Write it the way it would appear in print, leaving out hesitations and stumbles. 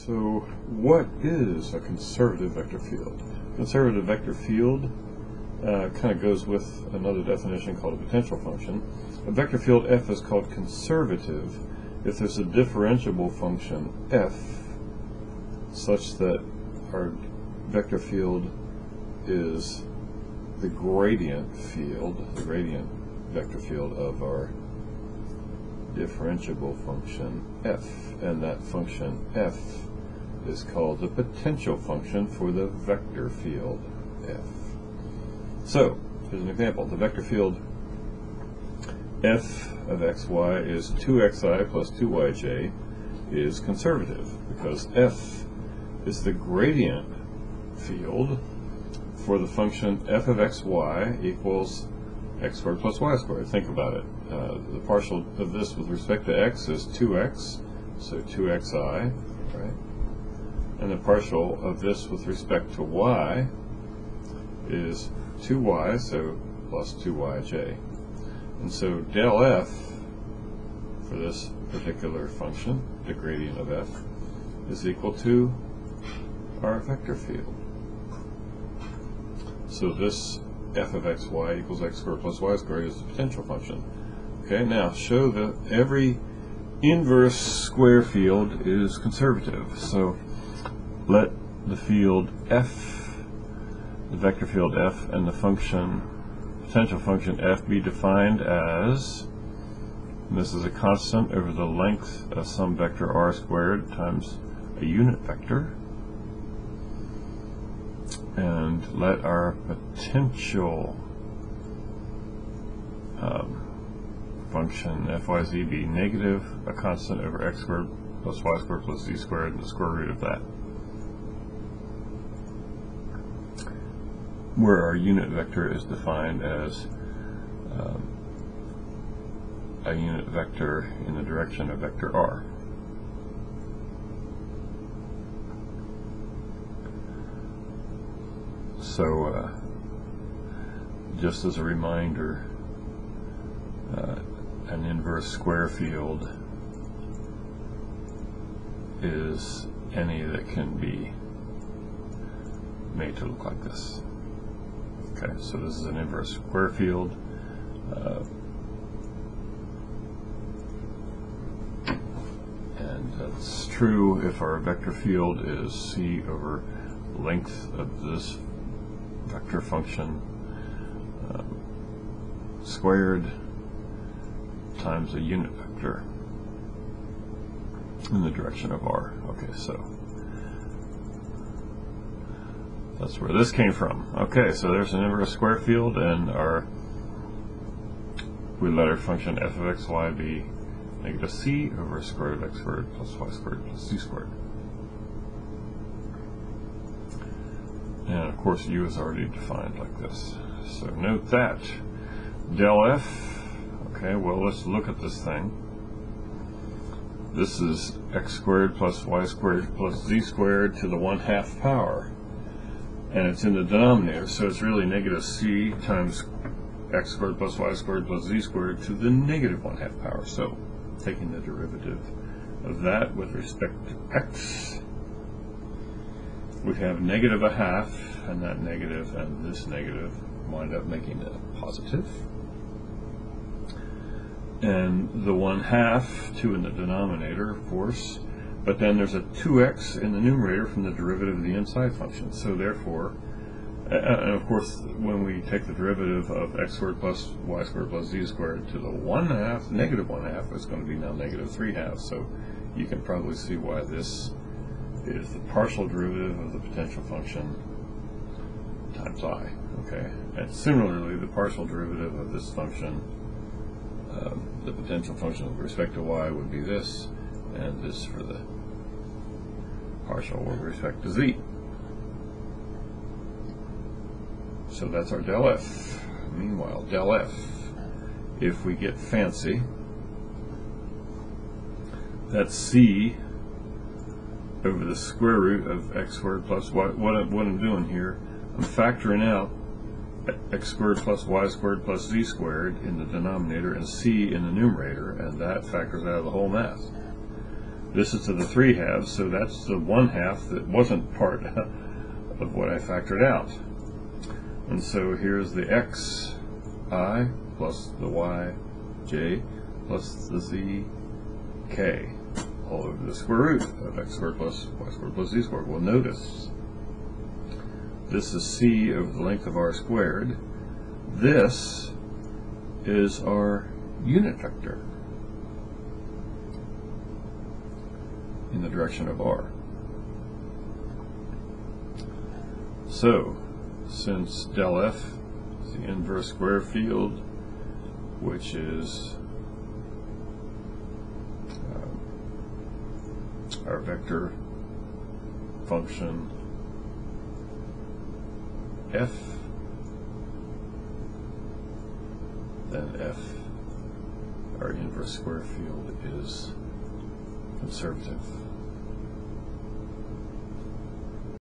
So what is a conservative vector field? Conservative vector field kind of goes with another definition called a potential function. A vector field f is called conservative if there's a differentiable function f such that our vector field is the gradient field, the gradient vector field of our differentiable function f, and that function f is called the potential function for the vector field f. So, here's an example. The vector field f of xy is 2xi plus 2yj is conservative because f is the gradient field for the function f of xy equals x squared plus y squared. Think about it. The partial of this with respect to x is 2x, so 2xi, right? And the partial of this with respect to y is 2y, so plus 2yj. And so del f for this particular function, the gradient of f, is equal to our vector field. So this f of xy equals x squared plus y squared is the potential function. Okay, now show that every inverse square field is conservative. So let the field f, the vector field f, and the function, potential function f, be defined as, and this is a constant over the length of some vector r squared times a unit vector. And let our potential function fyz be negative, a constant over x squared plus y squared plus z squared, and the square root of that. Where our unit vector is defined as a unit vector in the direction of vector r. So, just as a reminder, an inverse square field is any that can be made to look like this. Okay, so this is an inverse square field. And that's true if our vector field is c over length of this vector function squared times a unit vector in the direction of r. Okay, so that's where this came from. Okay, so there's an inverse square field, and we let our function f of xy be negative c over square root of x squared plus y squared plus z squared. And of course u is already defined like this. So note that del f, okay, well, let's look at this thing. This is x squared plus y squared plus z squared to the 1/2 power. And it's in the denominator, so it's really negative c times x squared plus y squared plus z squared to the negative 1/2 power. So taking the derivative of that with respect to x, we have negative 1/2, and that negative and this negative wind up making a positive. And the 1/2, 2 in the denominator, of course, but then there's a 2x in the numerator from the derivative of the inside function. So therefore, and of course, when we take the derivative of x squared plus y squared plus z squared to the 1/2, negative 1/2, it's going to be now negative 3/2. So you can probably see why this is the partial derivative of the potential function times I. Okay, and similarly, the partial derivative of this function, the potential function with respect to y, would be this, and this for the partial with respect to z. So that's our del f. Meanwhile, del f, if we get fancy, that's c over the square root of x squared plus y. What I'm doing here, I'm factoring out x squared plus y squared plus z squared in the denominator and c in the numerator, and that factors out of the whole math. This is to the 3/2, so that's the 1/2 that wasn't part of what I factored out. And so here's the xi plus the yj plus the zk, all over the square root of x squared plus y squared plus z squared. Well, notice this is c over the length of r squared. This is our unit vector in the direction of r. So, since del f is the inverse square field, which is our vector function f, then f, our inverse square field, is conservative.